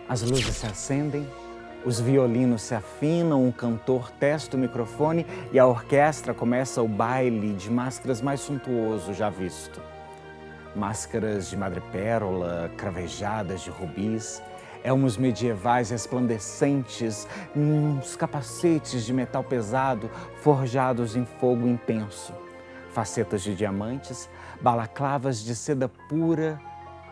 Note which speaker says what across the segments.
Speaker 1: As luzes se acendem, os violinos se afinam, um cantor testa o microfone e a orquestra começa o baile de máscaras mais suntuoso já visto. Máscaras de madrepérola, cravejadas de rubis, elmos medievais resplandecentes, uns capacetes de metal pesado forjados em fogo intenso, facetas de diamantes, balaclavas de seda pura,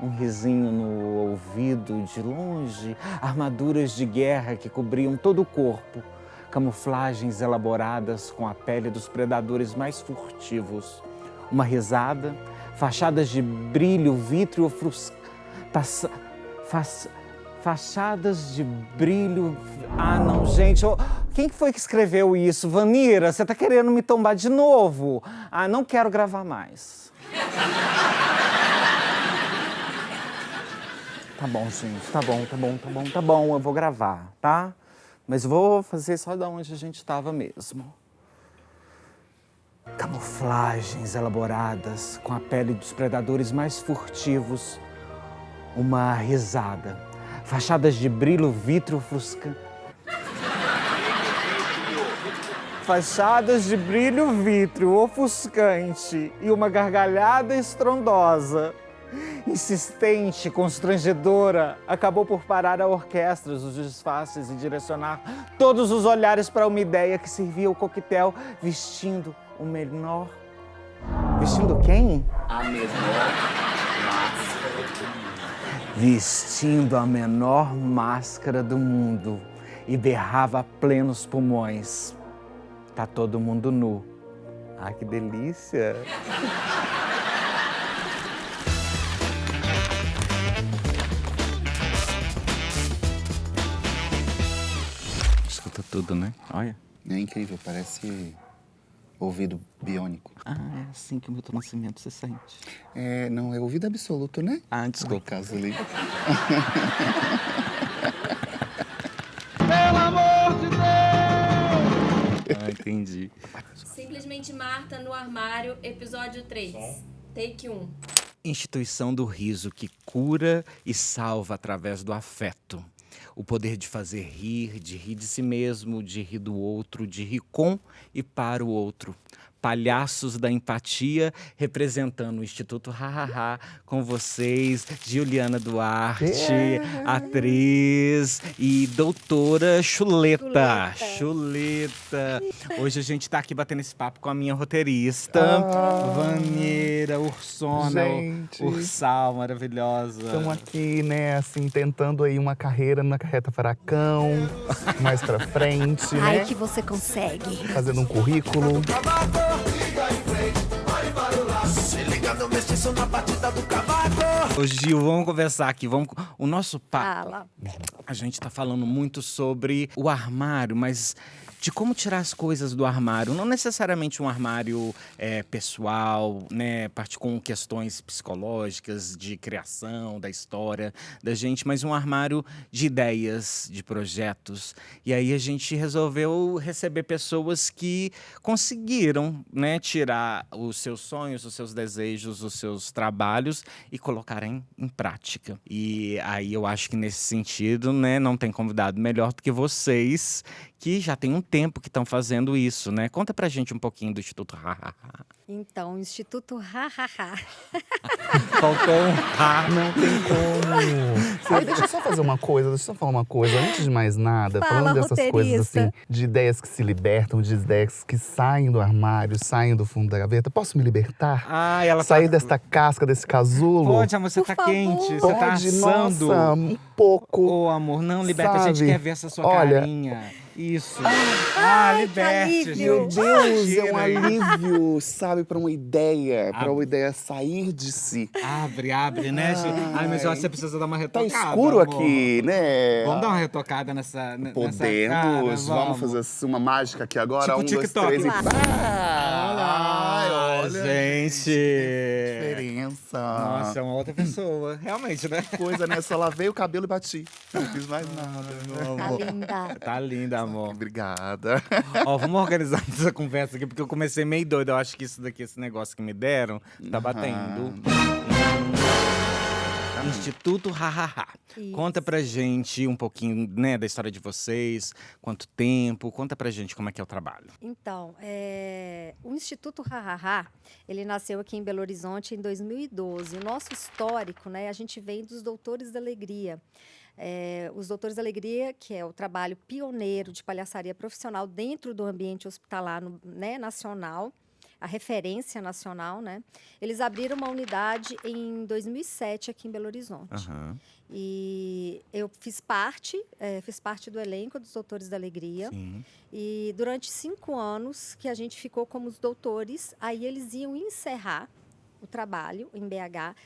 Speaker 1: um risinho no ouvido de longe, armaduras de guerra que cobriam todo o corpo, camuflagens elaboradas com a pele dos predadores mais furtivos, uma risada, fachadas de brilho vítreo fachadas de brilho... Ah, não, gente. Quem foi que escreveu isso? Vanira, você tá querendo me tombar de novo? Ah, não quero gravar mais. Tá bom, gente. Tá bom. Eu vou gravar, tá? Mas vou fazer só da onde a gente estava mesmo. Camuflagens elaboradas com a pele dos predadores mais furtivos. Uma risada. Fachadas de brilho vítreo ofuscante. Fachadas de brilho vítreo ofuscante e uma gargalhada estrondosa. Insistente, constrangedora, acabou por parar a orquestra, os disfarces e direcionar todos os olhares para uma ideia que servia o coquetel vestindo o menor... Vestindo quem?
Speaker 2: A menor máscara do mundo.
Speaker 1: Vestindo a menor máscara do mundo e berrava a plenos pulmões. Tá todo mundo nu. Ai, que delícia! Escuta tudo, né? Olha.
Speaker 2: É incrível, parece ouvido biônico.
Speaker 1: Ah, é assim que o Milton Nascimento se sente.
Speaker 2: É, não, é ouvido absoluto, né?
Speaker 1: Ah,
Speaker 2: No
Speaker 1: desculpa.
Speaker 2: caso ali.
Speaker 3: Pelo amor de Deus!
Speaker 1: Ah, entendi.
Speaker 4: Simplesmente Marta no armário, episódio 3. Take 1.
Speaker 1: Instituição do riso que cura e salva através do afeto. O poder de fazer rir, de rir de si mesmo, de rir do outro, de rir com e para o outro. Palhaços da empatia, representando o Instituto Hahaha, com vocês, Juliana Duarte, atriz e doutora Chuleta. Hoje a gente tá aqui batendo esse papo com a minha roteirista, Vanira, Ursona,
Speaker 2: Gente.
Speaker 1: Ursal, maravilhosa.
Speaker 2: Estamos aqui, né, assim, tentando aí uma carreira na carreta furacão, mais pra frente,
Speaker 5: Ai,
Speaker 2: né?
Speaker 5: que você consegue.
Speaker 2: Fazendo um currículo.
Speaker 1: Ô Gil, vamos conversar aqui, o nosso papo,
Speaker 5: Fala.
Speaker 1: a gente tá falando muito sobre o armário, mas de como tirar as coisas do armário, não necessariamente um armário pessoal, né, parte com questões psicológicas, de criação, da história da gente, mas um armário de ideias, de projetos. E aí a gente resolveu receber pessoas que conseguiram, né, tirar os seus sonhos, os seus desejos, os seus trabalhos e colocarem em prática. E aí eu acho que nesse sentido, né, não tem convidado melhor do que vocês, que já tem um tempo que estão fazendo isso, né? Conta pra gente um pouquinho do Instituto Hahaha.
Speaker 5: Então, Instituto Hahaha.
Speaker 1: Faltou um ha.
Speaker 2: Não tem como. Aí, deixa eu só fazer uma coisa, deixa eu só falar uma coisa. Antes de mais nada,
Speaker 5: Fala,
Speaker 2: falando dessas coisas
Speaker 5: roteirista.
Speaker 2: assim, de ideias que se libertam, de ideias que saem do armário, saem do fundo da gaveta. Posso me libertar?
Speaker 1: Ah, ela
Speaker 2: Sair
Speaker 1: tá...
Speaker 2: desta casca, desse casulo?
Speaker 1: Pode, amor, você
Speaker 5: Por
Speaker 1: tá
Speaker 5: favor.
Speaker 1: quente, você tá
Speaker 2: Pode,
Speaker 1: assando.
Speaker 2: nossa, um pouco.
Speaker 1: Ô, amor, não, liberta, a gente
Speaker 2: Sabe?
Speaker 1: quer ver essa sua
Speaker 2: Olha.
Speaker 1: carinha. Isso.
Speaker 5: Ai,
Speaker 1: liberte,
Speaker 5: que
Speaker 1: Gil.
Speaker 2: Meu Deus, é um
Speaker 1: Tira aí.
Speaker 2: alívio, sabe, pra uma ideia, pra
Speaker 1: Abre.
Speaker 2: uma ideia sair de si.
Speaker 1: Abre, né, Gil? Ai, mas eu acho que você precisa dar uma
Speaker 2: Tá
Speaker 1: retocada,
Speaker 2: escuro
Speaker 1: amor.
Speaker 2: aqui, né?
Speaker 1: Vamos dar uma retocada nessa
Speaker 2: Podemos,
Speaker 1: cara,
Speaker 2: vamos fazer assim, uma mágica aqui agora.
Speaker 1: Tipo
Speaker 2: um, dois,
Speaker 1: TikTok.
Speaker 2: três e...
Speaker 5: Claro.
Speaker 2: Ai, olha,
Speaker 1: gente.
Speaker 2: que diferença.
Speaker 1: Nossa, é uma outra pessoa. Realmente, né?
Speaker 2: Coisa, né? Só lavei o cabelo e bati. Não fiz mais nada.
Speaker 1: Meu
Speaker 5: Tá
Speaker 1: amor.
Speaker 5: linda.
Speaker 1: Tá linda, amor.
Speaker 2: Obrigada.
Speaker 1: Ó, vamos organizar essa conversa aqui, porque eu comecei meio doido. Eu acho que isso daqui, esse negócio que me deram, tá batendo. Instituto Hahaha.
Speaker 5: Isso.
Speaker 1: Conta pra gente um pouquinho, né, da história de vocês, quanto tempo, conta pra gente como é que é o trabalho.
Speaker 5: Então, o Instituto Hahaha, ele nasceu aqui em Belo Horizonte em 2012. O nosso histórico, né, a gente vem dos Doutores da Alegria. Os Doutores da Alegria, que é o trabalho pioneiro de palhaçaria profissional dentro do ambiente hospitalar nacional, a referência nacional, né? Eles abriram uma unidade em 2007 aqui em Belo Horizonte.
Speaker 1: Aham.
Speaker 5: E eu fiz parte do elenco dos Doutores da Alegria.
Speaker 1: Sim.
Speaker 5: E durante 5 anos que a gente ficou como os doutores, aí eles iam encerrar o trabalho em BH.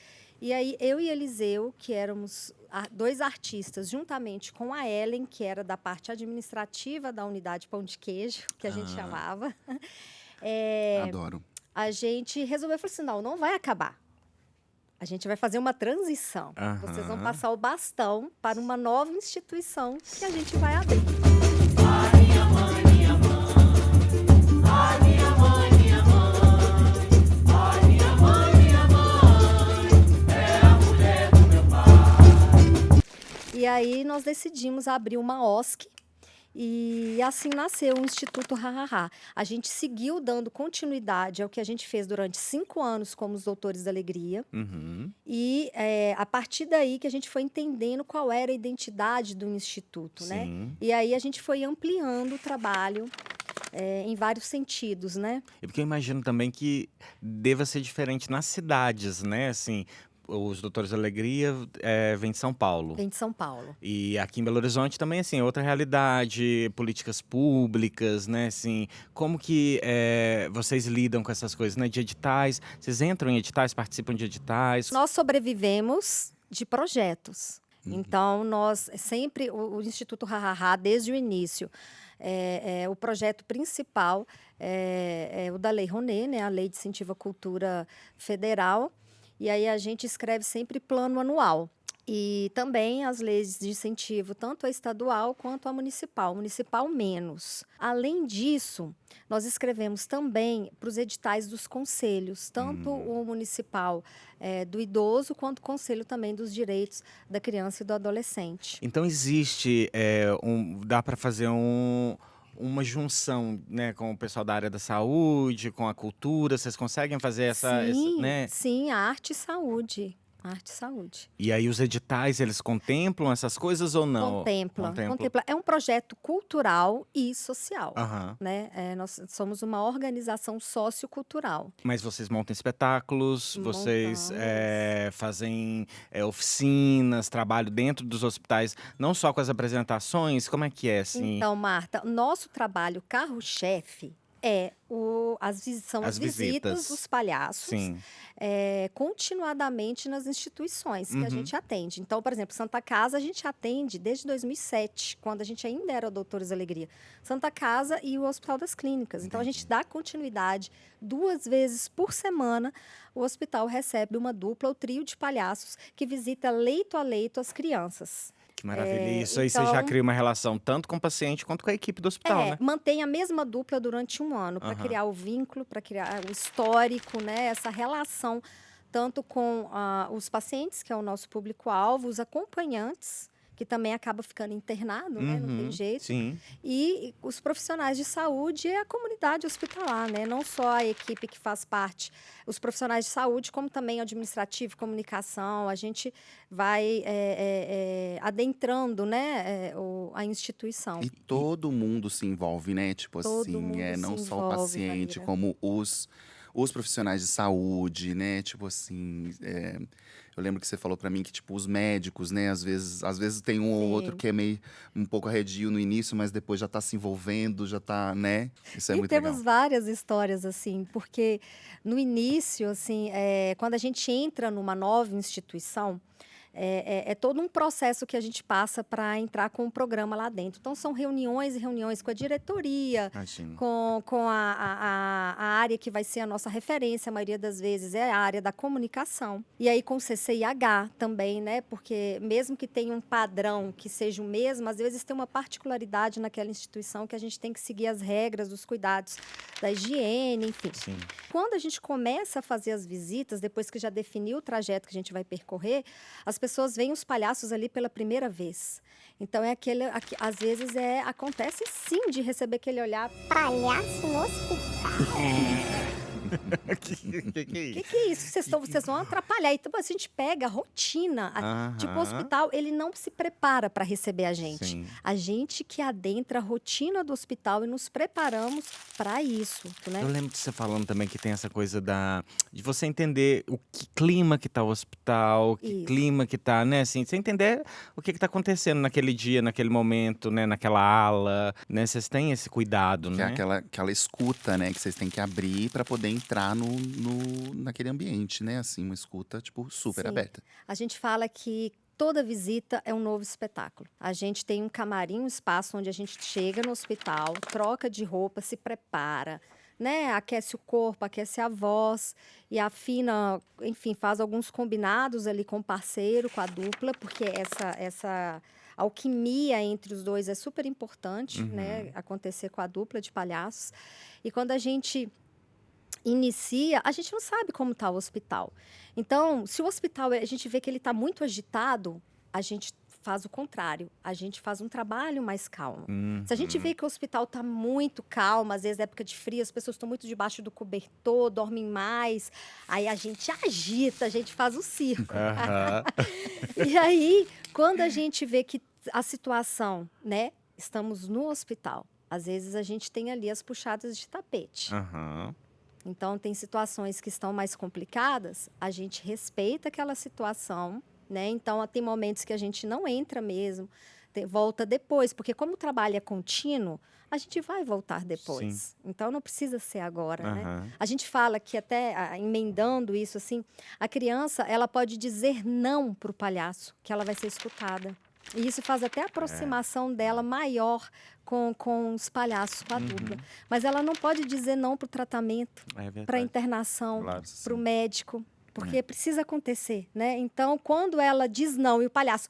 Speaker 5: E aí eu e Eliseu, que éramos 2 artistas, juntamente com a Ellen, que era da parte administrativa da unidade Pão de Queijo, que a gente chamava,
Speaker 2: Adoro.
Speaker 5: a gente resolveu, falou assim, não vai acabar. A gente vai fazer uma transição.
Speaker 1: Aham.
Speaker 5: Vocês vão passar o bastão para uma nova instituição que a gente vai abrir. E aí nós decidimos abrir uma OSC e assim nasceu o Instituto Hahaha. A gente seguiu dando continuidade ao que a gente fez durante 5 anos como os Doutores da Alegria.
Speaker 1: Uhum.
Speaker 5: E a partir daí que a gente foi entendendo qual era a identidade do Instituto, né?
Speaker 1: Sim.
Speaker 5: E aí a gente foi ampliando o trabalho em vários sentidos, né?
Speaker 1: E porque eu imagino também que deva ser diferente nas cidades, né? Assim, os Doutores da Alegria vêm de São Paulo.
Speaker 5: Vem de São Paulo.
Speaker 1: E aqui em Belo Horizonte também, assim, outra realidade, políticas públicas, né, assim, como que vocês lidam com essas coisas, né, de editais, vocês entram em editais, participam de editais?
Speaker 5: Nós sobrevivemos de projetos. Então, nós sempre, o Instituto Hahaha, desde o início, o projeto principal é o da Lei Rouanet, né, a Lei de Incentivo à Cultura Federal. E aí a gente escreve sempre plano anual. E também as leis de incentivo, tanto a estadual quanto a municipal. Municipal menos. Além disso, nós escrevemos também para os editais dos conselhos, tanto o municipal do idoso, quanto o conselho também dos direitos da criança e do adolescente.
Speaker 1: Então existe, dá para fazer uma junção, né, com o pessoal da área da saúde, com a cultura, vocês conseguem fazer né?
Speaker 5: Sim, arte e saúde. Arte e saúde.
Speaker 1: E aí os editais, eles contemplam essas coisas ou não?
Speaker 5: Contempla. É um projeto cultural e social.
Speaker 1: Aham.
Speaker 5: Né? Nós somos uma organização sociocultural.
Speaker 1: Mas vocês montam espetáculos, vocês
Speaker 5: Montamos.
Speaker 1: fazem oficinas, trabalho dentro dos hospitais, não só com as apresentações, como é que é, assim?
Speaker 5: Então, Marta, nosso trabalho carro-chefe são as visitas dos palhaços
Speaker 1: Sim.
Speaker 5: continuadamente nas instituições que a
Speaker 1: Uhum.
Speaker 5: gente atende. Então, por exemplo, Santa Casa a gente atende desde 2007, quando a gente ainda era Doutores da Alegria. Santa Casa e o Hospital das Clínicas. Então, a gente dá continuidade 2 vezes por semana. O hospital recebe uma dupla ou trio de palhaços que visita leito a leito as crianças.
Speaker 1: Que maravilha. Isso aí você já
Speaker 5: então-
Speaker 1: cria uma relação tanto com o paciente quanto com a equipe do hospital, né?
Speaker 5: Mantém a mesma dupla durante 1 ano para
Speaker 1: Aham.
Speaker 5: criar o vínculo, para criar o histórico, né? Essa relação tanto com os pacientes, que é o nosso público-alvo, os acompanhantes, que também acaba ficando internado, né? Não tem
Speaker 1: Uhum.
Speaker 5: jeito.
Speaker 1: Sim.
Speaker 5: E os profissionais de saúde e a comunidade hospitalar, né? Não só a equipe que faz parte, os profissionais de saúde, como também administrativo, comunicação. A gente vai adentrando, né, a instituição.
Speaker 2: E todo mundo se envolve, né? Tipo
Speaker 5: Todo
Speaker 2: assim,
Speaker 5: mundo
Speaker 2: não
Speaker 5: se
Speaker 2: só o
Speaker 5: envolve,
Speaker 2: paciente,
Speaker 5: Maíra.
Speaker 2: como os profissionais de saúde, né? Tipo assim, eu lembro que você falou pra mim que, tipo, os médicos, né? Às vezes tem um ou
Speaker 5: Sim.
Speaker 2: outro que é meio um pouco arredio no início, mas depois já tá se envolvendo, já tá, né? Isso é
Speaker 5: E
Speaker 2: muito
Speaker 5: temos
Speaker 2: legal.
Speaker 5: várias histórias, assim, porque no início, assim, quando a gente entra numa nova instituição, é todo um processo que a gente passa para entrar com o programa lá dentro. Então, são reuniões e reuniões com a diretoria,
Speaker 1: Imagino.
Speaker 5: com a área que vai ser a nossa referência, a maioria das vezes é a área da comunicação. E aí com o CCIH também, né? Porque mesmo que tenha um padrão que seja o mesmo, às vezes tem uma particularidade naquela instituição que a gente tem que seguir as regras dos cuidados da higiene, enfim.
Speaker 1: Sim.
Speaker 5: Quando a gente começa a fazer as visitas, depois que já definiu o trajeto que a gente vai percorrer, as pessoas pessoas veem os palhaços ali pela primeira vez. Então às vezes acontece sim de receber aquele olhar, palhaço no hospital. Que é isso? Vocês vão atrapalhar. Então a gente pega a rotina. Tipo, o hospital, ele não se prepara para receber a gente.
Speaker 1: Sim.
Speaker 5: A gente que adentra a rotina do hospital e nos preparamos para isso, né?
Speaker 1: Eu lembro de você falando também que tem essa coisa de você entender o que clima que tá o hospital, que
Speaker 5: Isso.
Speaker 1: clima que tá, né? Assim, você entender o que tá acontecendo naquele dia, naquele momento, né? Naquela ala, né? Vocês têm esse cuidado,
Speaker 2: Que
Speaker 1: né?
Speaker 2: é aquela escuta, né? Que vocês têm que abrir pra poder entrar naquele ambiente, né? Assim, uma escuta, tipo, super
Speaker 5: Sim.
Speaker 2: aberta.
Speaker 5: A gente fala que toda visita é um novo espetáculo. A gente tem um camarim, um espaço onde a gente chega no hospital, troca de roupa, se prepara, né? Aquece o corpo, aquece a voz e afina, enfim, faz alguns combinados ali com o parceiro, com a dupla, porque essa alquimia entre os dois é super importante, né? Acontecer com a dupla de palhaços. E quando a gente inicia, a gente não sabe como está o hospital. Então, se o hospital, a gente vê que ele está muito agitado, a gente faz o contrário. A gente faz um trabalho mais calmo. Se a gente vê que o hospital está muito calmo, às vezes é época de frio, as pessoas estão muito debaixo do cobertor, dormem mais, aí a gente agita, a gente faz o circo. E aí, quando a gente vê que a situação, né, estamos no hospital, às vezes a gente tem ali as puxadas de tapete. Então, tem situações que estão mais complicadas, a gente respeita aquela situação, né? Então, tem momentos que a gente não entra mesmo, volta depois, porque como o trabalho é contínuo, a gente vai voltar depois.
Speaker 1: Sim.
Speaker 5: Então, não precisa ser agora, né? A gente fala que até, emendando isso, assim, a criança, ela pode dizer não para o palhaço, que ela vai ser escutada. E isso faz até a aproximação dela maior com os palhaços, com a dupla. Mas ela não pode dizer não para o tratamento, para a internação, para o médico, porque precisa acontecer, né? Então, quando ela diz não e o palhaço,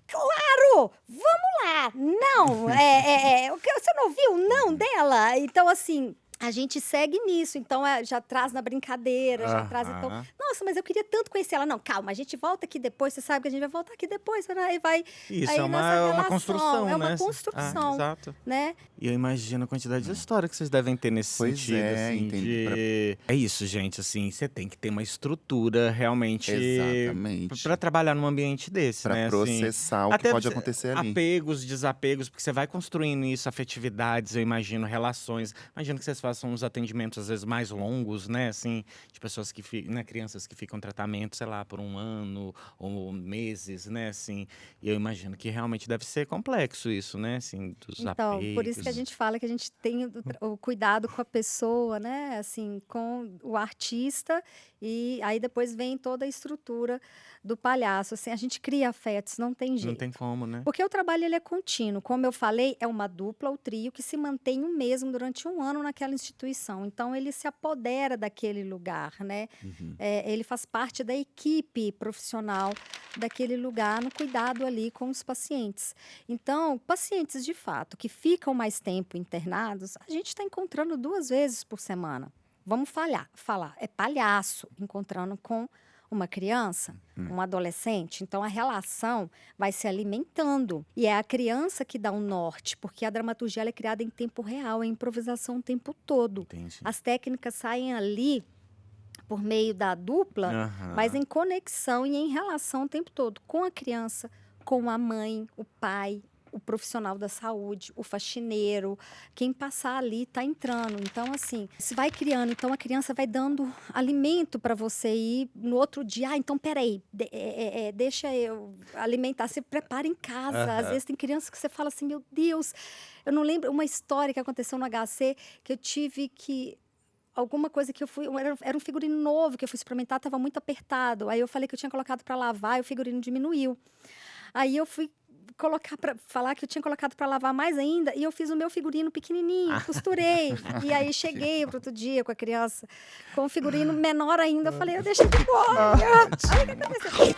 Speaker 5: claro, vamos lá, não, você não ouviu o não dela? Então, assim, a gente segue nisso, então já traz na brincadeira, já traz, então, nossa, mas eu queria tanto conhecer ela. Não, calma, a gente volta aqui depois, você sabe que a gente vai voltar aqui depois, né? E vai.
Speaker 1: Isso
Speaker 5: aí
Speaker 1: é uma construção, né?
Speaker 5: É uma construção,
Speaker 1: exato.
Speaker 5: né?
Speaker 1: E eu imagino a quantidade de história que vocês devem ter nesse
Speaker 2: Pois
Speaker 1: sentido,
Speaker 2: é,
Speaker 1: assim,
Speaker 2: entendi.
Speaker 1: É isso, gente, assim, você tem que ter uma estrutura realmente
Speaker 2: Exatamente.
Speaker 1: para trabalhar num ambiente desse,
Speaker 2: Pra
Speaker 1: né?
Speaker 2: processar o que pode acontecer ali.
Speaker 1: Apegos, desapegos, porque você vai construindo isso, afetividades, eu imagino, relações. Imagino que vocês façam uns atendimentos, às vezes, mais longos, né? Assim, de pessoas que ficam, né? Crianças que ficam em tratamento, sei lá, por um ano ou meses, né? Assim, e eu imagino que realmente deve ser complexo isso, né? Assim, dos
Speaker 5: Então,
Speaker 1: apegos.
Speaker 5: por isso que a gente fala que a gente tem o cuidado com a pessoa, né? Assim, com o artista, e aí depois vem toda a estrutura do palhaço. Assim, a gente cria afetos, não tem jeito.
Speaker 1: Não tem como, né?
Speaker 5: Porque o trabalho ele é contínuo. Como eu falei, é uma dupla ou trio que se mantém o mesmo durante um ano naquela instituição. Então, ele se apodera daquele lugar, né? Ele faz parte da equipe profissional daquele lugar, no cuidado ali com os pacientes. Então, pacientes, de fato, que ficam mais tempo internados, a gente está encontrando 2 vezes por semana. Vamos falar. É palhaço encontrando com uma criança, um adolescente. Então, a relação vai se alimentando. E é a criança que dá o norte, porque a dramaturgia ela é criada em tempo real, é improvisação o tempo todo.
Speaker 1: Entendi.
Speaker 5: As técnicas saem ali por meio da dupla, mas em conexão e em relação o tempo todo. Com a criança, com a mãe, o pai, o profissional da saúde, o faxineiro, quem passar ali está entrando. Então, assim, se vai criando, então a criança vai dando alimento para você ir no outro dia. Então, peraí, deixa eu alimentar, se prepara em casa. Às vezes tem crianças que você fala assim, meu Deus, eu não lembro uma história que aconteceu no HC, que eu tive que... Alguma coisa que eu fui... Era um figurino novo que eu fui experimentar, estava muito apertado. Aí eu falei que eu tinha colocado para lavar e o figurino diminuiu. Aí eu fui falar que eu tinha colocado para lavar mais ainda, e eu fiz o meu figurino pequenininho, costurei. E aí cheguei pro outro dia com a criança com o figurino menor ainda. Eu falei, eu deixei de embora. Olha o que aconteceu.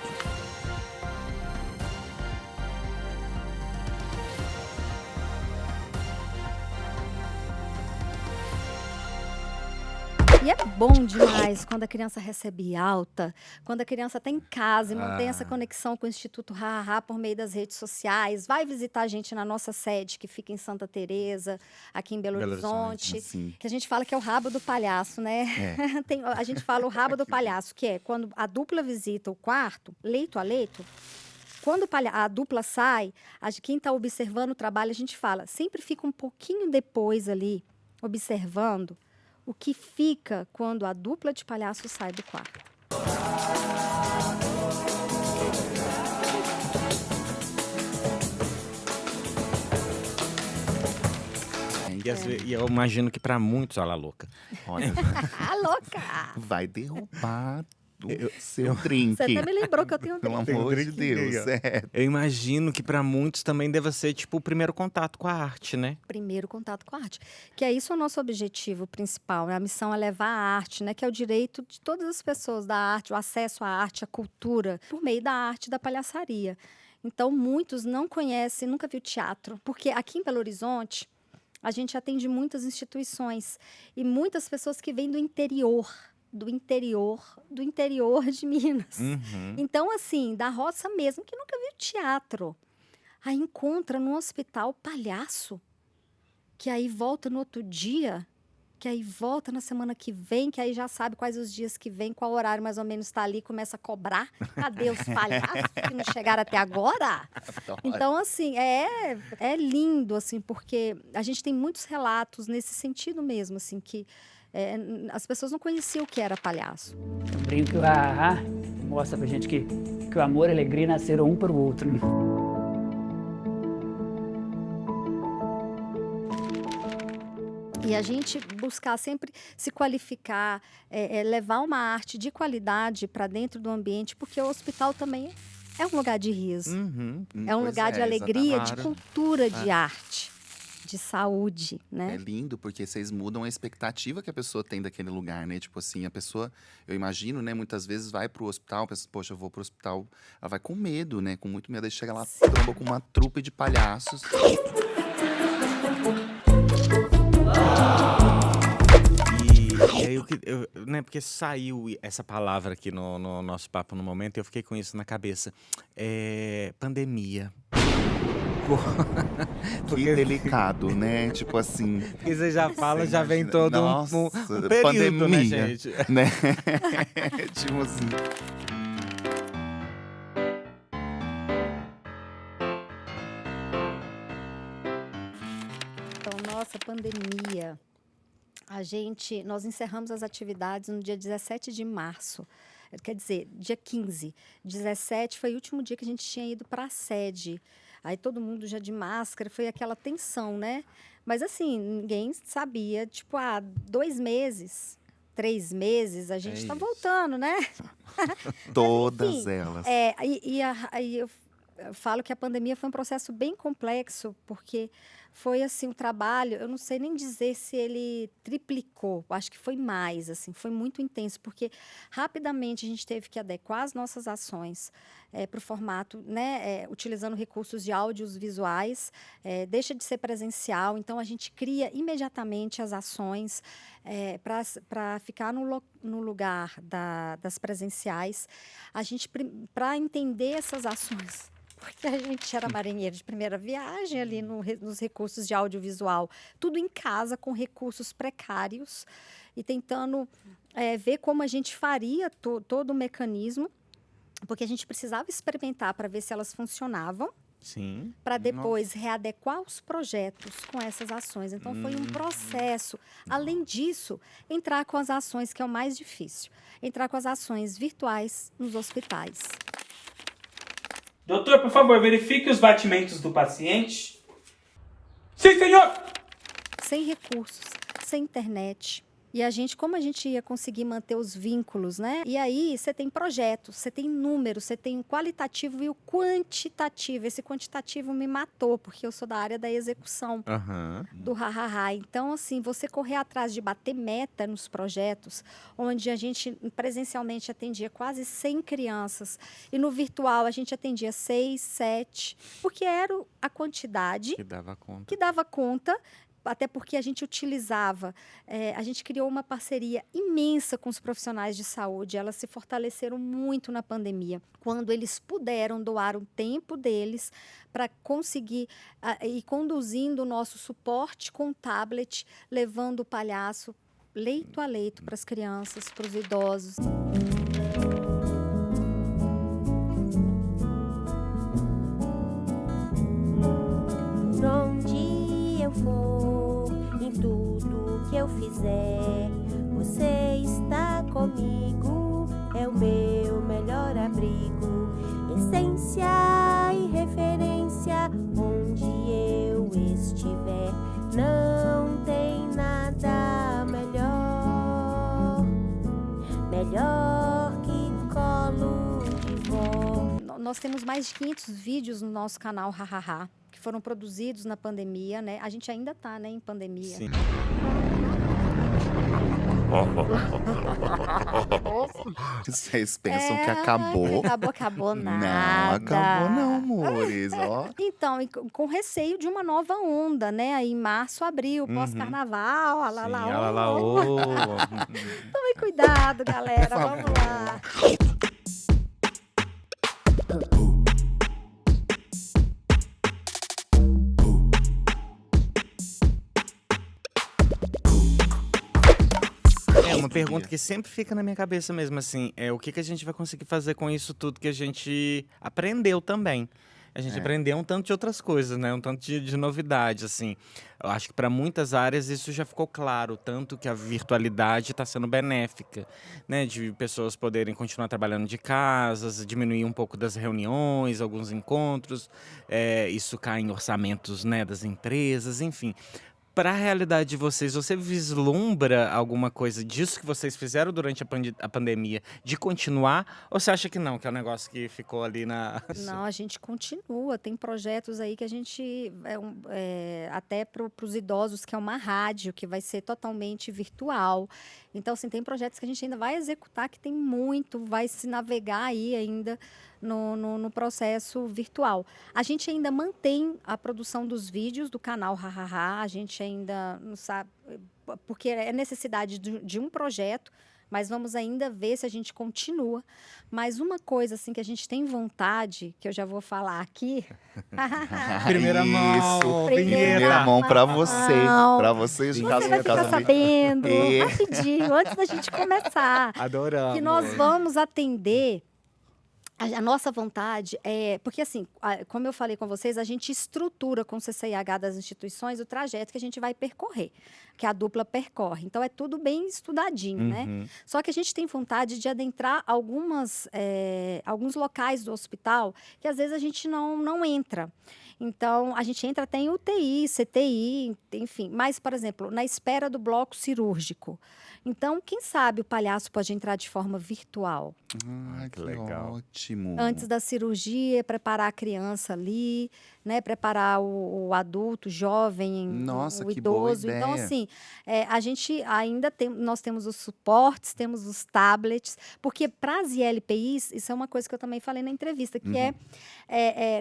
Speaker 5: E é bom demais quando a criança recebe alta, quando a criança está em casa e mantém essa conexão com o Instituto Hahaha por meio das redes sociais. Vai visitar a gente na nossa sede, que fica em Santa Teresa, aqui em Belo Horizonte.
Speaker 2: Assim.
Speaker 5: Que a gente fala que é o rabo do palhaço, né? A gente fala o rabo do palhaço, que é quando a dupla visita o quarto, leito a leito. Quando a dupla sai, quem está observando o trabalho, a gente fala, sempre fica um pouquinho depois ali, observando o que fica quando a dupla de palhaço sai do quarto.
Speaker 1: E eu imagino que para muitos, olha lá, louca.
Speaker 2: Olha,
Speaker 5: Ah, louca!
Speaker 2: vai derrubar o seu drink.
Speaker 5: Você até me lembrou que eu tenho um
Speaker 2: Pelo
Speaker 5: drink.
Speaker 2: amor de Deus,
Speaker 1: Eu imagino que para muitos também deva ser tipo o primeiro contato com a arte, né?
Speaker 5: Primeiro contato com a arte. Que é isso o nosso objetivo principal, né? A missão é levar a arte, né? Que é o direito de todas as pessoas da arte, o acesso à arte, à cultura, por meio da arte e da palhaçaria. Então, muitos não conhecem, nunca viu teatro. Porque aqui em Belo Horizonte, a gente atende muitas instituições e muitas pessoas que vêm do interior de Minas. Então, assim, da roça mesmo, que nunca viu teatro. Aí encontra no hospital palhaço, que aí volta no outro dia, que aí volta na semana que vem, que aí já sabe quais os dias que vem, qual horário mais ou menos está ali, começa a cobrar. Cadê os palhaços que não chegaram até agora? Então, assim, é lindo, assim, porque a gente tem muitos relatos nesse sentido mesmo, assim, que as pessoas não conheciam o que era palhaço.
Speaker 6: Eu brinco que o Hahaha mostra pra gente que o amor e a alegria nasceram um para o outro. Né?
Speaker 5: E a gente buscar sempre se qualificar, levar uma arte de qualidade para dentro do ambiente, porque o hospital também é um lugar de riso. É um
Speaker 2: Pois
Speaker 5: lugar de alegria, de
Speaker 2: exatamente.
Speaker 5: cultura, de arte, de saúde, né?
Speaker 2: É lindo, porque vocês mudam a expectativa que a pessoa tem daquele lugar, né? Tipo assim, a pessoa, eu imagino, né? Muitas vezes vai pro hospital, pensa, poxa, eu vou pro hospital. Ela vai com medo, né? Com muito medo. Aí chega lá, tromba com uma trupe de palhaços.
Speaker 1: E aí, né, porque saiu essa palavra aqui no nosso papo no momento, e eu fiquei com isso na cabeça. Pandemia.
Speaker 2: Que delicado, né? Tipo assim.
Speaker 1: Porque você já fala,
Speaker 2: Você
Speaker 1: já vem
Speaker 2: imagina-
Speaker 1: todo
Speaker 2: Nossa,
Speaker 1: um período, né,
Speaker 2: pandemia,
Speaker 1: gente?
Speaker 2: né? Tipo assim.
Speaker 5: Então, nossa, pandemia. Nós encerramos as atividades no dia 17 de março. Quer dizer, dia 15. 17 foi o último dia que a gente tinha ido para a sede. Aí todo mundo já de máscara, foi aquela tensão, né? Mas assim, ninguém sabia, tipo, 2 meses, 3 meses, a gente está
Speaker 1: isso.
Speaker 5: voltando, né?
Speaker 2: Todas
Speaker 5: enfim,
Speaker 2: elas.
Speaker 5: Aí eu falo que a pandemia foi um processo bem complexo, porque foi assim um trabalho, eu não sei nem dizer se ele triplicou, acho que foi mais, assim, foi muito intenso, porque rapidamente a gente teve que adequar as nossas ações para o formato, né, utilizando recursos de áudios visuais, deixa de ser presencial, então a gente cria imediatamente as ações para ficar no lugar das presenciais, a gente, para entender essas ações, porque a gente era marinheiro de primeira viagem ali nos recursos de audiovisual, tudo em casa, com recursos precários, e tentando ver como a gente faria todo o mecanismo, porque a gente precisava experimentar para ver se elas funcionavam,
Speaker 1: Sim.
Speaker 5: para depois readequar os projetos com essas ações. Então, foi um processo. Além disso, entrar com as ações, que é o mais difícil. Entrar com as ações virtuais nos hospitais.
Speaker 7: Doutor, por favor, verifique os batimentos do paciente. Sim, senhor!
Speaker 5: Sem recursos, sem internet. E como a gente ia conseguir manter os vínculos, né? E aí, você tem projetos, você tem números, você tem o qualitativo e o quantitativo. Esse quantitativo me matou, porque eu sou da área da execução do Hahaha. Então, assim, você correr atrás de bater meta nos projetos, onde a gente presencialmente atendia quase 100 crianças, e no virtual a gente atendia 6, 7, porque era a quantidade
Speaker 1: Que dava conta.
Speaker 5: que dava conta até porque a gente utilizava, a gente criou uma parceria imensa com os profissionais de saúde, elas se fortaleceram muito na pandemia, quando eles puderam doar o tempo deles para conseguir ir conduzindo o nosso suporte com tablet, levando o palhaço leito a leito para as crianças, para os idosos.
Speaker 8: Por onde eu for, em tudo que eu fizer, você está comigo, é o meu melhor abrigo, essência e referência, onde eu estiver, não tem nada melhor que colo de vó.
Speaker 5: Nós temos mais de 500 vídeos no nosso canal Hahaha, que foram produzidos na pandemia, né? A gente ainda está, né, em pandemia.
Speaker 2: Sim. Vocês pensam que acabou?
Speaker 5: Acabou nada.
Speaker 2: Não, acabou não, amores. Ó.
Speaker 5: Então, com receio de uma nova onda, né? Aí em março, abril, pós-carnaval, Tome cuidado, galera. Vamos lá.
Speaker 1: É uma pergunta que sempre fica na minha cabeça mesmo, assim, o que a gente vai conseguir fazer com isso tudo que a gente aprendeu também. A gente aprendeu um tanto de outras coisas, né? Um tanto de novidade, assim. Eu acho que para muitas áreas isso já ficou claro, tanto que a virtualidade está sendo benéfica, né? De pessoas poderem continuar trabalhando de casas, diminuir um pouco das reuniões, alguns encontros, isso cai em orçamentos, né, das empresas, enfim. Para a realidade de vocês, você vislumbra alguma coisa disso que vocês fizeram durante a pandemia de continuar? Ou você acha que não, que é um negócio que ficou ali na...
Speaker 5: Não, a gente continua. Tem projetos aí que a gente, até para os idosos, que é uma rádio, que vai ser totalmente virtual. Então, assim, tem projetos que a gente ainda vai executar, que tem muito, vai se navegar aí ainda no processo virtual. A gente ainda mantém a produção dos vídeos do canal Hahaha, a gente ainda não sabe, porque é necessidade de um projeto, mas vamos ainda ver se a gente continua. Mas uma coisa assim que a gente tem vontade, que eu já vou falar aqui.
Speaker 1: Primeira mão,
Speaker 2: Primeira mão para vocês de
Speaker 5: Você
Speaker 2: casa
Speaker 5: vai
Speaker 2: em
Speaker 5: ficar
Speaker 2: casa.
Speaker 5: sabendo rapidinho, antes da gente começar.
Speaker 1: Adoramos.
Speaker 5: Que nós vamos atender. A nossa vontade é... Porque, assim, como eu falei com vocês, a gente estrutura com o CCIH das instituições o trajeto que a gente vai percorrer, que a dupla percorre. Então, é tudo bem estudadinho, né? Só que a gente tem vontade de adentrar alguns locais do hospital que, às vezes, a gente não entra. Então, a gente entra até em UTI, CTI, enfim. Mas, por exemplo, na espera do bloco cirúrgico. Então, quem sabe o palhaço pode entrar de forma virtual.
Speaker 2: Que legal. Ótimo.
Speaker 5: Antes da cirurgia, preparar a criança ali, né? Preparar o adulto, jovem,
Speaker 2: Nossa,
Speaker 5: o
Speaker 2: que boa
Speaker 5: idoso. Então,
Speaker 2: ideia.
Speaker 5: assim, a gente ainda nós temos os suportes, temos os tablets, porque para as ILPIs, isso é uma coisa que eu também falei na entrevista, que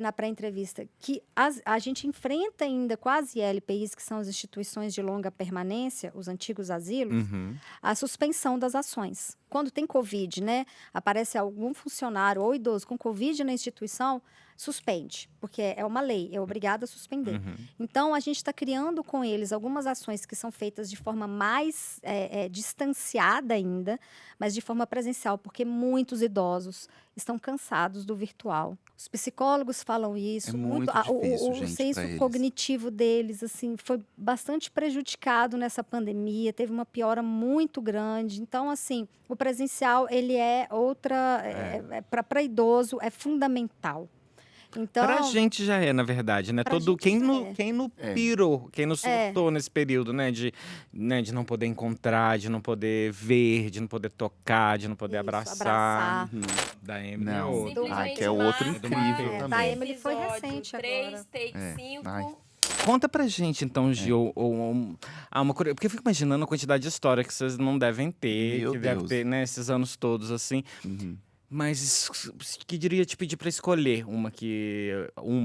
Speaker 5: na pré-entrevista, que a gente enfrenta ainda com as ILPIs, que são as instituições de longa permanência, os antigos asilos, a suspensão das ações. Quando tem Covid, né, aparece algum funcionário ou idoso com Covid na instituição, suspende, porque é uma lei, é obrigado a suspender. Então, a gente está criando com eles algumas ações que são feitas de forma mais distanciada ainda, mas de forma presencial, porque muitos idosos estão cansados do virtual. Os psicólogos falam isso.
Speaker 2: É muito difícil,
Speaker 5: o
Speaker 2: gente,
Speaker 5: senso
Speaker 2: pra eles.
Speaker 5: cognitivo deles, assim, foi bastante prejudicado nessa pandemia, teve uma piora muito grande. Então, assim, o presencial, ele é outra... para idoso, é fundamental. Então,
Speaker 1: Pra gente já é, na verdade, né?
Speaker 5: Pra
Speaker 1: Todo,
Speaker 5: gente
Speaker 1: quem,
Speaker 5: já
Speaker 1: no,
Speaker 5: é.
Speaker 1: quem no pirou, quem nos surtou nesse período, né? De não poder encontrar, de não poder ver, de não poder tocar, de não poder
Speaker 5: Isso,
Speaker 1: abraçar.
Speaker 5: abraçar.
Speaker 1: Da Emily é
Speaker 2: Não.
Speaker 1: outro.
Speaker 4: Simplesmente
Speaker 2: que é outro
Speaker 4: massa.
Speaker 2: incrível
Speaker 5: da
Speaker 2: também.
Speaker 5: Emily foi
Speaker 4: Episódio
Speaker 5: recente
Speaker 4: 3,
Speaker 5: agora.
Speaker 4: take
Speaker 2: É.
Speaker 4: 5.
Speaker 2: Ai.
Speaker 1: Conta pra gente, então, Gil, porque eu fico imaginando a quantidade de história que vocês não devem ter,
Speaker 2: Meu
Speaker 1: que deve
Speaker 2: Deus.
Speaker 1: ter, né, esses anos todos, assim. Mas que diria te pedir para escolher uma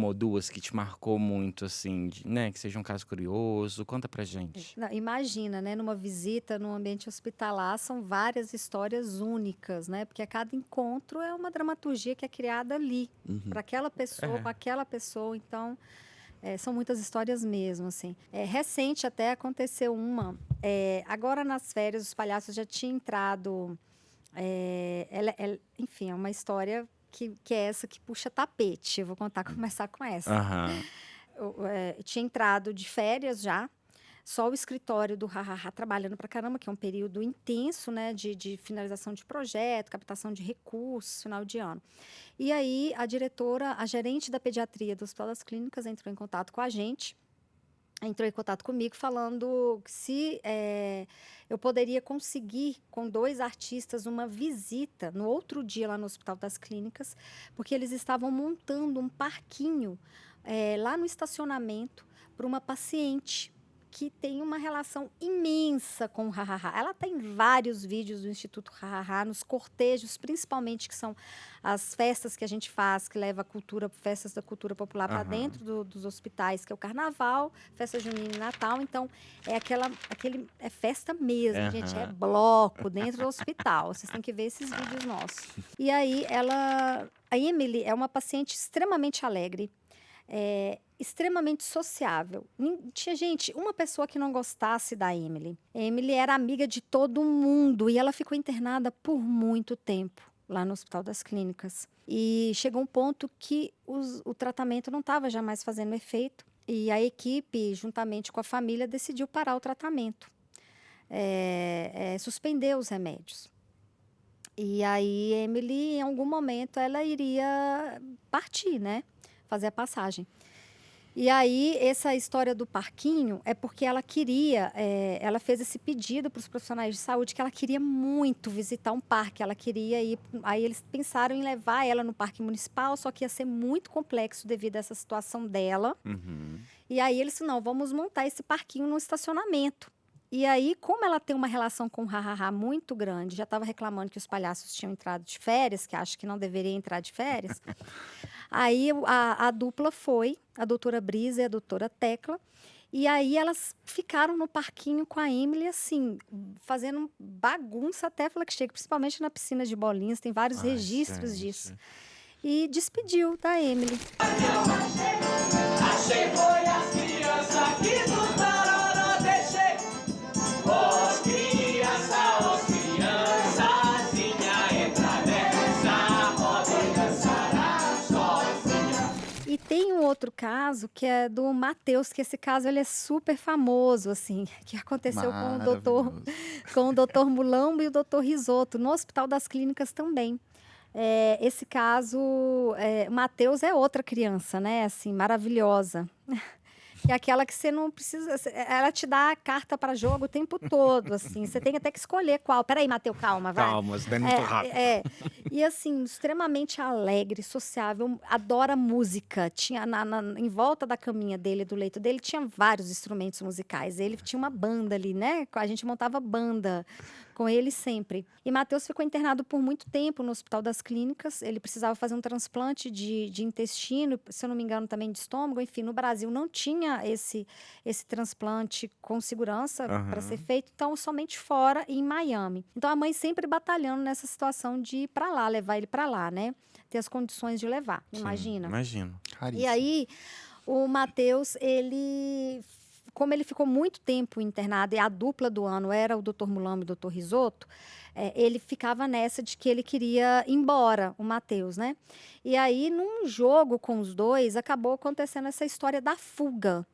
Speaker 1: ou duas que te marcou muito, assim, né? Que seja um caso curioso. Conta pra gente.
Speaker 5: Não, imagina, né? Numa visita num ambiente hospitalar, são várias histórias únicas, né? Porque a cada encontro é uma dramaturgia que é criada ali, para aquela pessoa, com aquela pessoa. Então, são muitas histórias mesmo, assim. Recente até aconteceu uma. Agora nas férias, os palhaços já tinham entrado. Enfim, é uma história que é essa que puxa tapete. Eu vou começar com essa.
Speaker 1: Aham.
Speaker 5: Tinha entrado de férias já, só o escritório do Hahaha trabalhando pra caramba, que é um período intenso, né, de finalização de projeto, captação de recursos, final de ano. E aí a gerente da pediatria do Hospital das Clínicas entrou em contato com a gente, entrou em contato comigo falando se eu poderia conseguir com 2 artistas uma visita no outro dia lá no Hospital das Clínicas, porque eles estavam montando um parquinho lá no estacionamento para uma paciente que tem uma relação imensa com o Hahaha. Ela tem vários vídeos do Instituto Hahaha, nos cortejos, principalmente, que são as festas que a gente faz, que leva festas da cultura popular para dentro dos hospitais, que é o Carnaval, Festa Junina e Natal. Então, é festa mesmo, gente, é bloco dentro do hospital. Vocês têm que ver esses vídeos nossos. E aí, a Emily é uma paciente extremamente alegre, extremamente sociável. Tinha uma pessoa que não gostasse da Emily. A Emily era amiga de todo mundo e ela ficou internada por muito tempo lá no Hospital das Clínicas. E chegou um ponto que o tratamento não estava já mais fazendo efeito e a equipe, juntamente com a família, decidiu parar o tratamento, suspender os remédios. E aí, Emily, em algum momento, ela iria partir, né? Fazer a passagem. E aí, essa história do parquinho é porque ela queria, ela fez esse pedido para os profissionais de saúde que ela queria muito visitar um parque, ela queria ir, aí eles pensaram em levar ela no parque municipal, só que ia ser muito complexo devido a essa situação dela. E aí eles falaram, não, vamos montar esse parquinho no estacionamento. E aí, como ela tem uma relação com o Hahaha muito grande, já estava reclamando que os palhaços tinham entrado de férias, que acho que não deveria entrar de férias. Aí a dupla foi, a doutora Brisa e a doutora Tecla, e aí elas ficaram no parquinho com a Emily, assim, fazendo bagunça até falar que chega, principalmente na piscina de bolinhas, tem vários registros disso. E despediu da Emily.
Speaker 3: Achei foi as crianças que do Tarará deixei. Os criançazinha entra nessa roda e dançará sozinha.
Speaker 5: E tem um outro caso que é do Matheus, que esse caso ele é super famoso, assim, que aconteceu com o doutor Mulambo e o doutor Risoto, no Hospital das Clínicas também. Esse caso, Matheus é outra criança, né, assim, maravilhosa. É aquela que você não precisa, ela te dá a carta para jogo o tempo todo, assim, você tem até que escolher qual. Peraí, Matheus, calma, vai.
Speaker 1: Calma, você tá indo muito rápido.
Speaker 5: E assim, extremamente alegre, sociável, adora música. Tinha em volta da caminha dele, do leito dele, tinha vários instrumentos musicais. Ele tinha uma banda ali, né? A gente montava banda com ele sempre. E Matheus ficou internado por muito tempo no Hospital das Clínicas. Ele precisava fazer um transplante de intestino, se eu não me engano, também de estômago. Enfim, no Brasil não tinha esse transplante com segurança para ser feito, então somente fora e em Miami. Então a mãe sempre batalhando nessa situação de ir para lá, levar ele para lá, né? Ter as condições de levar, imagina.
Speaker 1: Imagino.
Speaker 2: Caríssimo.
Speaker 5: E aí, o Matheus, como ele ficou muito tempo internado, e a dupla do ano era o Dr. Mulambo e o Dr. Risoto, ele ficava nessa de que ele queria ir embora, o Matheus, né? E aí, num jogo com os dois, acabou acontecendo essa história da fuga.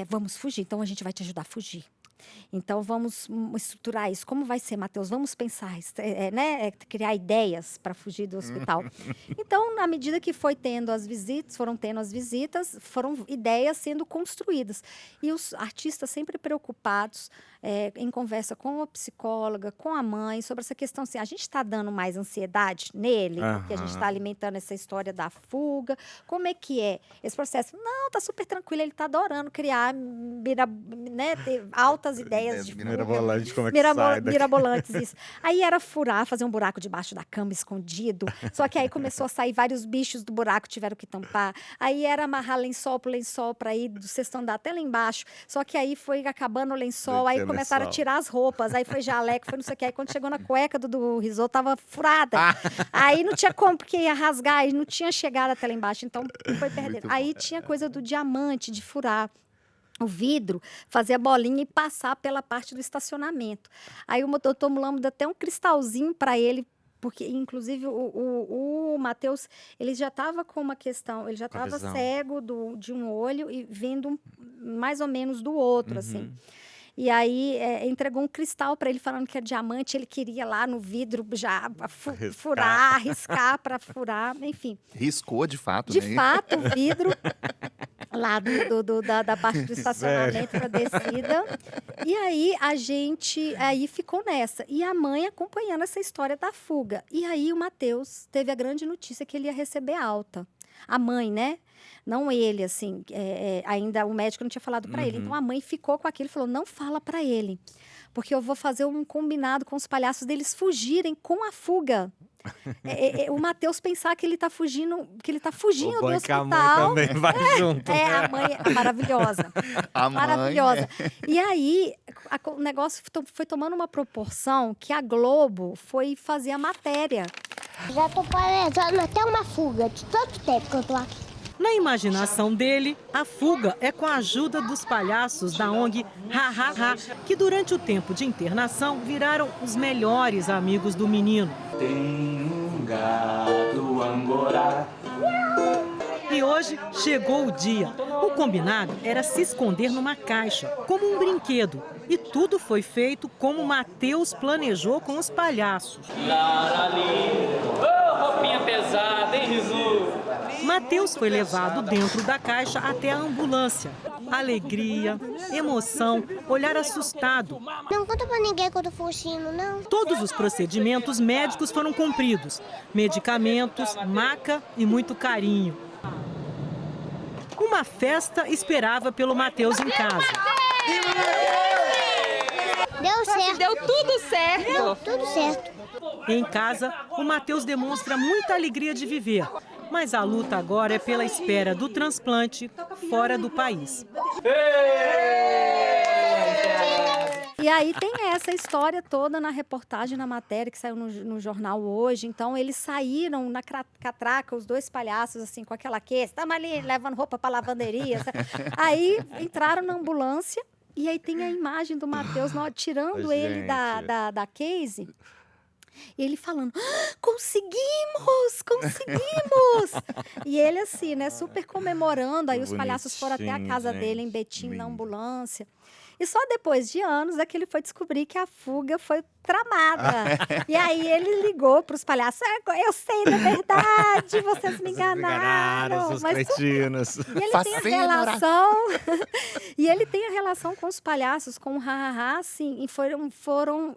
Speaker 5: Vamos fugir, então a gente vai te ajudar a fugir. Então, vamos estruturar isso. Como vai ser, Matheus? Vamos pensar, criar ideias para fugir do hospital. Então, na medida que foram tendo as visitas, foram ideias sendo construídas. E os artistas sempre preocupados em conversa com a psicóloga, com a mãe, sobre essa questão assim, a gente está dando mais ansiedade nele, porque a gente está alimentando essa história da fuga, como é que é esse processo? Não, tá super tranquilo, ele está adorando criar, né, ter altas ideias de fuga.
Speaker 1: Mirabolante, como é que sai daqui?
Speaker 5: Mirabolantes, isso. Aí era furar, fazer um buraco debaixo da cama escondido, só que aí começou a sair vários bichos do buraco, tiveram que tampar, aí era amarrar lençol pro lençol para ir do sexto andar até lá embaixo, só que aí foi acabando o lençol, aí começaram a tirar as roupas, aí foi jaleco, foi não sei o que, aí quando chegou na cueca do risoto, tava furada, aí não tinha como, porque ia rasgar, aí não tinha chegado até lá embaixo, então foi perdendo. Aí tinha coisa do diamante, de furar o vidro, fazer a bolinha e passar pela parte do estacionamento. Aí o doutor Mulamo deu até um cristalzinho para ele, porque, inclusive, o Matheus, ele já estava com uma questão, ele já estava cego de um olho e vendo mais ou menos do outro, assim. E aí entregou um cristal para ele, falando que é diamante, ele queria lá no vidro já furar, riscar para furar, enfim.
Speaker 2: Riscou, de fato,
Speaker 5: De
Speaker 2: né?
Speaker 5: fato, o vidro lá da parte do estacionamento para descida. E aí a gente ficou nessa. E a mãe acompanhando essa história da fuga. E aí o Matheus teve a grande notícia que ele ia receber alta. A mãe, né? Não ele, assim, ainda o médico não tinha falado para ele. Então a mãe ficou com aquilo e falou: não fala para ele, porque eu vou fazer um combinado com os palhaços deles fugirem com a fuga. O Matheus pensar que ele tá fugindo, do hospital.
Speaker 1: A mãe também vai junto.
Speaker 5: A mãe é maravilhosa. Maravilhosa. E aí, o negócio foi tomando uma proporção que a Globo foi fazer a matéria.
Speaker 8: Já tô planejando até uma fuga de tanto tempo que eu tô aqui.
Speaker 9: Na imaginação dele, a fuga é com a ajuda dos palhaços da ONG Ha Ha Ha, que durante o tempo de internação viraram os melhores amigos do menino.
Speaker 3: Tem um gato angorá.
Speaker 9: E hoje chegou o dia. O combinado era se esconder numa caixa, como um brinquedo. E tudo foi feito como Matheus planejou com os palhaços.
Speaker 3: Roupinha pesada, hein, Rizu?
Speaker 9: Matheus foi levado dentro da caixa até a ambulância. Alegria, emoção, olhar assustado.
Speaker 8: Não conta pra ninguém que eu tô fugindo, não.
Speaker 9: Todos os procedimentos médicos foram cumpridos. Medicamentos, maca e muito carinho. Uma festa esperava pelo Matheus em casa.
Speaker 8: Deu certo.
Speaker 10: Deu tudo certo.
Speaker 8: Deu tudo certo.
Speaker 9: Em casa, o Matheus demonstra muita alegria de viver. Mas a luta agora é pela espera do transplante fora do país.
Speaker 5: E aí tem essa história toda na reportagem, na matéria que saiu no jornal hoje. Então, eles saíram na catraca, os dois palhaços, assim, com aquela queixa. Estamos ali levando roupa para lavanderia. Aí entraram na ambulância e aí tem a imagem do Matheus tirando ele da case. E ele falando: conseguimos! E ele assim, né, super comemorando. Aí os palhaços foram até a casa dele em Betim, na ambulância. E só depois de anos é que ele foi descobrir que a fuga foi tramada. E aí ele ligou para os palhaços: eu sei da verdade, vocês me enganaram.
Speaker 1: Seus
Speaker 5: Mas
Speaker 1: cretinos.
Speaker 5: e ele tem a relação e ele tem a relação com os palhaços, com o Ha Ha Ha, assim, e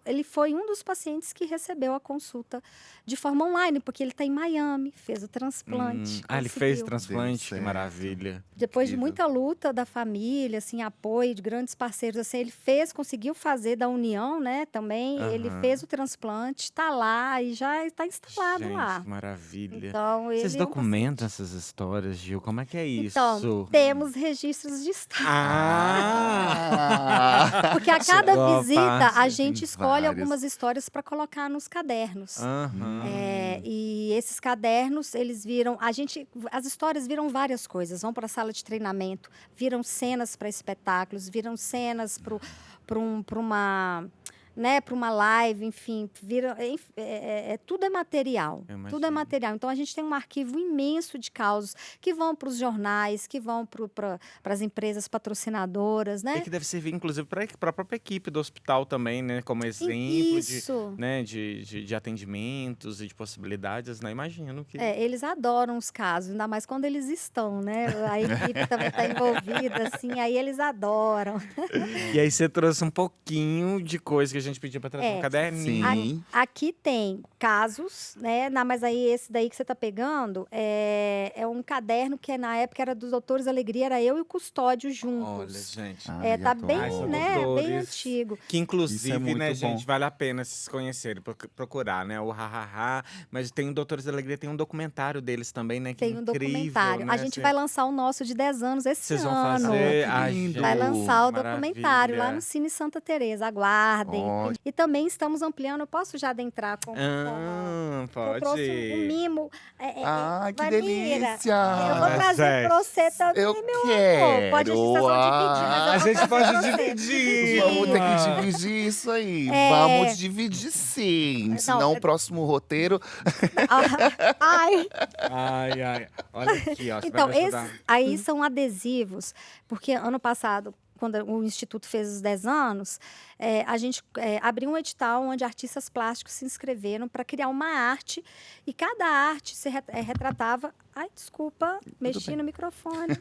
Speaker 5: ele foi um dos pacientes que recebeu a consulta de forma online, porque ele está em Miami, fez o transplante.
Speaker 1: Ele fez o
Speaker 5: conseguiu.
Speaker 1: transplante, que maravilha.
Speaker 5: Depois de muita luta da família, assim, apoio de grandes parceiros, assim, ele conseguiu fazer da união, né, também. Ele fez o transplante, está lá e já está instalado lá.
Speaker 1: Que maravilha.
Speaker 5: Então,
Speaker 1: Vocês documentam essas histórias, Gil? Como é que é isso?
Speaker 5: Então, temos registros de estado.
Speaker 2: Ah!
Speaker 5: Porque a cada
Speaker 1: Chegou a
Speaker 5: visita,
Speaker 1: parte.
Speaker 5: a gente
Speaker 2: Tem
Speaker 5: escolhe
Speaker 2: várias.
Speaker 5: algumas histórias para colocar nos cadernos.
Speaker 1: Aham.
Speaker 5: E esses cadernos, as histórias viram várias coisas. Vão para a sala de treinamento, viram cenas para espetáculos, viram cenas para uma né, para uma live, enfim, tudo é material.
Speaker 1: Eu
Speaker 5: Tudo é
Speaker 1: imagino.
Speaker 5: material. Então, a gente tem um arquivo imenso de causas que vão para os jornais, que vão para as empresas patrocinadoras,
Speaker 1: E
Speaker 5: né?
Speaker 1: que deve servir, inclusive, para a própria equipe do hospital também, né? Como exemplo
Speaker 5: Isso.
Speaker 1: de atendimentos e de possibilidades, né? Imagino que.
Speaker 5: Eles adoram os casos, ainda mais quando eles estão, né? A equipe também está envolvida, assim, aí eles adoram.
Speaker 1: E aí você trouxe um pouquinho de coisa que a gente pediu para trazer um
Speaker 5: É.
Speaker 1: caderninho.
Speaker 2: Sim.
Speaker 5: Aqui tem casos, né? Mas aí esse daí que você está pegando é um caderno que na época era dos Doutores Alegria, era eu e o Custódio
Speaker 1: Olha,
Speaker 5: juntos.
Speaker 1: gente.
Speaker 2: Ai,
Speaker 5: Tá
Speaker 2: adoro.
Speaker 5: bem,
Speaker 1: Ai, são
Speaker 5: né? Bem
Speaker 1: doutores.
Speaker 5: antigo.
Speaker 1: Que inclusive,
Speaker 2: Isso é muito
Speaker 1: né,
Speaker 2: bom.
Speaker 1: gente, vale a pena se conhecerem, procurar, né? O Hahaha. Mas tem o Doutores da Alegria, tem um documentário deles também, né? Que é
Speaker 5: Tem um
Speaker 1: incrível,
Speaker 5: documentário.
Speaker 1: né?
Speaker 5: A gente vai lançar o nosso de 10 anos esse
Speaker 1: Vocês vão
Speaker 5: ano.
Speaker 1: fazer.
Speaker 2: Que
Speaker 1: Ai,
Speaker 2: lindo.
Speaker 5: Vai
Speaker 1: gente,
Speaker 5: lançar o
Speaker 1: maravilha.
Speaker 5: documentário lá no Cine Santa Teresa. Aguardem.
Speaker 2: Ó.
Speaker 5: E também estamos ampliando. Eu posso já adentrar com eu
Speaker 1: Pode.
Speaker 5: trouxe um mimo.
Speaker 2: Ai, que
Speaker 5: Vanilla.
Speaker 2: delícia!
Speaker 5: Eu vou
Speaker 1: Ah,
Speaker 5: trazer pra você também,
Speaker 2: Eu
Speaker 5: meu
Speaker 2: quero.
Speaker 5: amor. Pode a gente só dividir, mas eu
Speaker 1: A
Speaker 5: vou
Speaker 1: gente
Speaker 5: trazer
Speaker 1: pode
Speaker 5: pra você.
Speaker 1: dividir.
Speaker 2: Vamos ter que dividir isso aí. Vamos dividir sim. Senão o próximo roteiro.
Speaker 5: Ai.
Speaker 1: Ai. Olha aqui, ó. Você
Speaker 5: Então,
Speaker 1: vai me ajudar.
Speaker 5: esses aí são adesivos, porque ano passado, quando o Instituto fez os 10 anos, a gente abriu um edital onde artistas plásticos se inscreveram para criar uma arte, e cada arte se retratava... Ai, desculpa, mexi no microfone.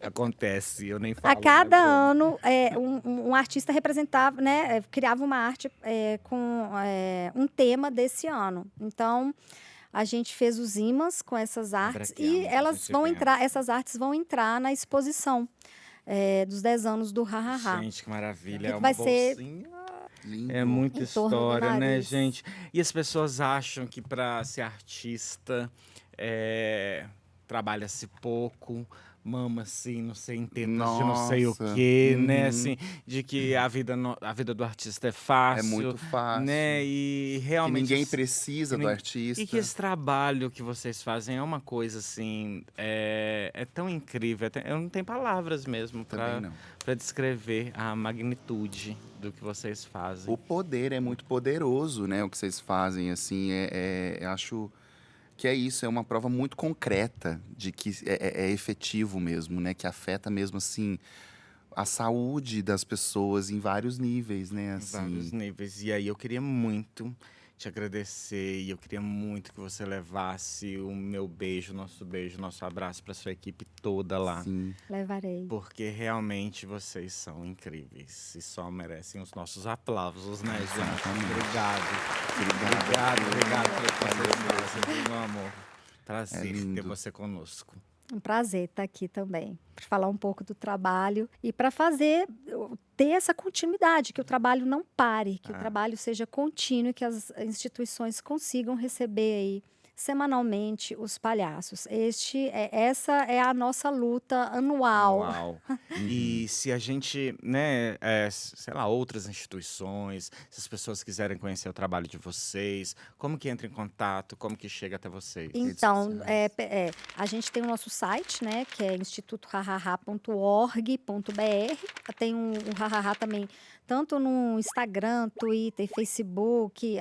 Speaker 1: Acontece, eu nem falo.
Speaker 5: A cada
Speaker 1: né,
Speaker 5: ano, um artista representava, né, criava uma arte com um tema desse ano. Então, a gente fez os imãs com essas artes
Speaker 1: aqui,
Speaker 5: e
Speaker 1: ó,
Speaker 5: elas
Speaker 1: pra
Speaker 5: vão
Speaker 1: gente ver.
Speaker 5: entrar, essas artes vão entrar na exposição dos 10 anos do Hahaha.
Speaker 1: Gente, que maravilha.
Speaker 5: Que
Speaker 1: É uma
Speaker 5: vai ser-
Speaker 1: bolsinha.
Speaker 2: Lindo.
Speaker 1: É muita
Speaker 5: Em torno do
Speaker 1: história, né,
Speaker 5: nariz.
Speaker 1: gente? E as pessoas acham que para ser artista trabalha-se pouco, mama-se, não sei, em termos de não sei o
Speaker 2: Nossa.
Speaker 1: quê, né?
Speaker 2: Uhum.
Speaker 1: Assim, de que a vida do artista é fácil.
Speaker 2: É muito fácil.
Speaker 1: Né? E
Speaker 2: Que
Speaker 1: realmente.
Speaker 2: ninguém precisa
Speaker 1: que
Speaker 2: do
Speaker 1: nin-
Speaker 2: artista.
Speaker 1: E que esse trabalho que vocês fazem é uma coisa assim, é tão incrível. Eu não tenho palavras mesmo
Speaker 2: Também não.
Speaker 1: para descrever a magnitude do que vocês fazem.
Speaker 2: O poder é muito poderoso, né? O que vocês fazem, assim, acho que é isso, é uma prova muito concreta de que é efetivo mesmo, né? Que afeta mesmo, assim, a saúde das pessoas em vários níveis, né?
Speaker 1: Em
Speaker 2: Assim.
Speaker 1: vários níveis. E aí eu queria muito te agradecer e eu queria muito que você levasse o meu beijo, nosso abraço para sua equipe toda lá.
Speaker 2: Sim.
Speaker 5: Levarei.
Speaker 1: Porque realmente vocês são incríveis e só merecem os nossos aplausos, né, gente?
Speaker 2: Exatamente.
Speaker 1: Obrigado por fazer meu amor. Prazer
Speaker 2: É lindo.
Speaker 1: ter você conosco.
Speaker 5: Um prazer estar aqui também, para falar um pouco do trabalho e para ter essa continuidade, que o trabalho não pare, que o trabalho seja contínuo e que as instituições consigam receber aí semanalmente os palhaços. Essa é a nossa luta anual.
Speaker 1: Uau. E se a gente, né, sei lá, outras instituições, se as pessoas quiserem conhecer o trabalho de vocês, como que entra em contato, como que chega até vocês?
Speaker 5: Então, a gente tem o nosso site, né, que é institutohahaha.org.br. Tem o Hahaha também, tanto no Instagram, Twitter, Facebook,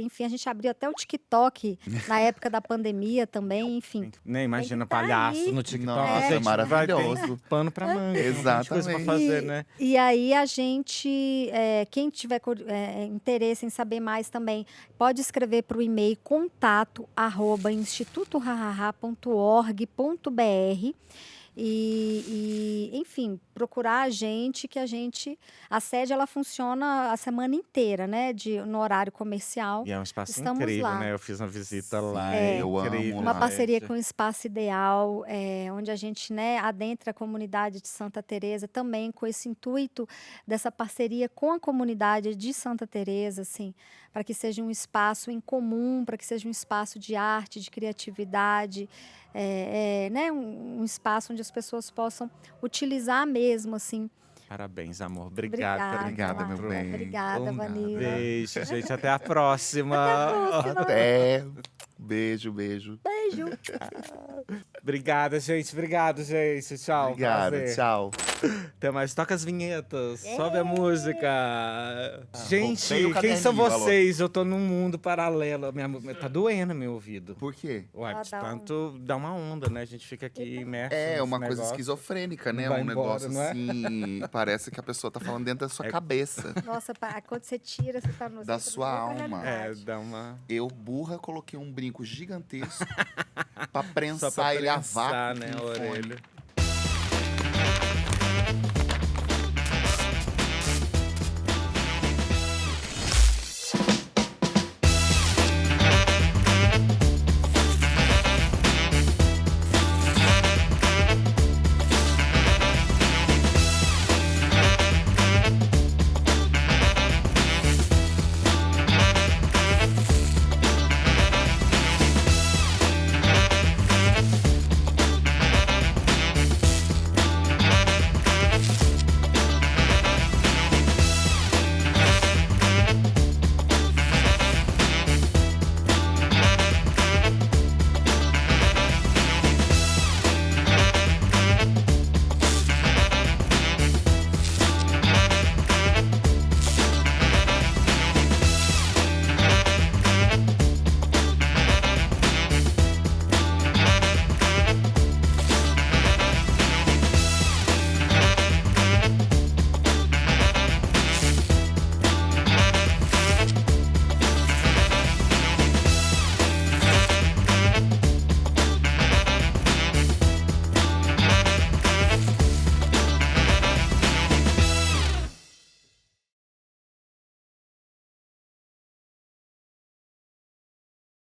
Speaker 5: enfim, a gente abriu até o TikTok na época da pandemia também, enfim.
Speaker 1: Né, imagina
Speaker 5: Tem que tá
Speaker 1: palhaço
Speaker 5: aí.
Speaker 1: no TikTok,
Speaker 2: Nossa,
Speaker 1: gente,
Speaker 2: maravilhoso.
Speaker 1: vai ter pano pra manga, tem coisa pra
Speaker 2: Exatamente.
Speaker 1: fazer, né?
Speaker 5: E aí a gente, quem tiver interesse em saber mais também, pode escrever para o e-mail contato@institutohahaha.org.br e, enfim, procurar a gente, que a sede ela funciona a semana inteira, né, no horário comercial.
Speaker 1: E é um espaço
Speaker 5: Estamos
Speaker 1: incrível,
Speaker 5: lá.
Speaker 1: né? Eu fiz uma visita lá,
Speaker 2: eu amo
Speaker 1: incrível.
Speaker 5: Uma
Speaker 2: lá.
Speaker 5: parceria com o Espaço Ideal, onde a gente, né, adentra a comunidade de Santa Teresa, também com esse intuito dessa parceria com a comunidade de Santa Teresa, assim, para que seja um espaço em comum, para que seja um espaço de arte, de criatividade, né, um espaço onde as pessoas possam utilizar mesmo, assim,
Speaker 1: Parabéns, amor. Obrigado.
Speaker 2: Obrigada, meu
Speaker 5: Marta.
Speaker 2: bem.
Speaker 5: Obrigada, Vanilla.
Speaker 1: Beijo, gente. Até a próxima.
Speaker 2: Até. Beijo.
Speaker 5: Beijo.
Speaker 1: Obrigada, gente. Obrigado, gente. Tchau.
Speaker 2: Obrigado,
Speaker 1: prazer.
Speaker 2: tchau.
Speaker 1: Até mais. Toca as vinhetas. Sobe a música. Gente,
Speaker 2: botei o
Speaker 1: quem são
Speaker 2: caderninho, alô.
Speaker 1: vocês? Eu tô num mundo paralelo. Tá doendo meu ouvido.
Speaker 2: Por quê?
Speaker 1: Ué,
Speaker 5: Ah,
Speaker 1: de tanto dá uma onda, né? A gente fica aqui imerso.
Speaker 2: É
Speaker 1: nesse
Speaker 2: uma coisa
Speaker 1: negócio.
Speaker 2: esquizofrênica, né?
Speaker 1: Não vai
Speaker 2: Um
Speaker 1: embora,
Speaker 2: negócio
Speaker 1: não é?
Speaker 2: assim. Parece que a pessoa tá falando dentro da sua cabeça,
Speaker 5: Nossa, quando você tira, você tá no
Speaker 2: da
Speaker 5: você tá
Speaker 2: sua
Speaker 5: noutra
Speaker 2: alma.
Speaker 5: realidade.
Speaker 1: Dá uma.
Speaker 2: Eu, burra, coloquei um brinco gigantesco pra
Speaker 1: Só
Speaker 2: prensar
Speaker 1: pra
Speaker 2: ele a
Speaker 1: prensar,
Speaker 2: vácuo
Speaker 1: né,
Speaker 2: com
Speaker 1: a
Speaker 2: fone.
Speaker 1: orelha.